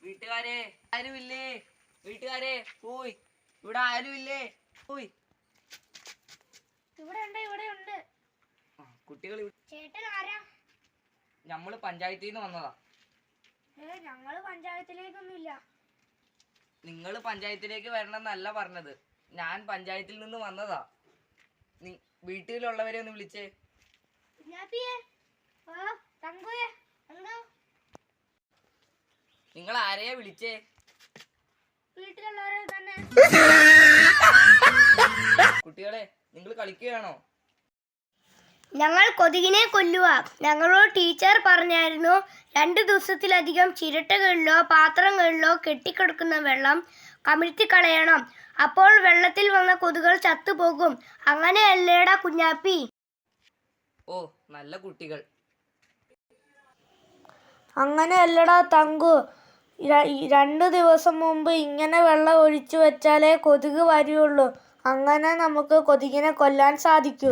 വീട്ടുകാരെ ആരുമില്ലേ? വീട്ടുകാരെ പോയി, ഇവിടെ ആരുമില്ലേ? പോയി. ഇവിടെ ഉണ്ട്. കുട്ടികൾ ചേട്ടൻ ആരാ? നമ്മള് പഞ്ചായത്തിൽ നിന്ന് വന്നതാ. ഞങ്ങള് പഞ്ചായത്തിലേക്കൊന്നുമില്ല. നിങ്ങള് പഞ്ചായത്തിലേക്ക് വരണമെന്നല്ല പറഞ്ഞത്, ഞാൻ പഞ്ചായത്തിൽ നിന്ന് വന്നതാ. വീട്ടിലുള്ളവരെ ഒന്ന് വിളിച്ചേ. നിങ്ങൾ ആരെയാ വിളിച്ചേ? വീട്ടിലുള്ളവരെ തന്നെ. കുട്ടികളെ, നിങ്ങൾ കളിക്കുകയാണോ? ഞങ്ങൾ കൊതുകിനെ കൊല്ലുക. ഞങ്ങളോട് ടീച്ചർ പറഞ്ഞായിരുന്നു 2 ദിവസത്തിലധികം ചിരട്ടകളിലോ പാത്രങ്ങളിലോ കെട്ടിക്കിടക്കുന്ന വെള്ളം കമിഴ്ത്തി കളയണം. അപ്പോൾ വെള്ളത്തിൽ വന്ന കൊതുകൾ ചത്തുപോകും. അങ്ങനെയല്ലേടാ കുഞ്ഞാപ്പി? ഓ, നല്ല കുട്ടികൾ. അങ്ങനെയല്ലടാ തങ്കു. 2 ദിവസം മുമ്പ് ഇങ്ങനെ വെള്ളം ഒഴിച്ചു വെച്ചാലേ കൊതുക് വരികയുള്ളൂ. അങ്ങനെ നമുക്ക് കൊതുകിനെ കൊല്ലാൻ സാധിക്കൂ.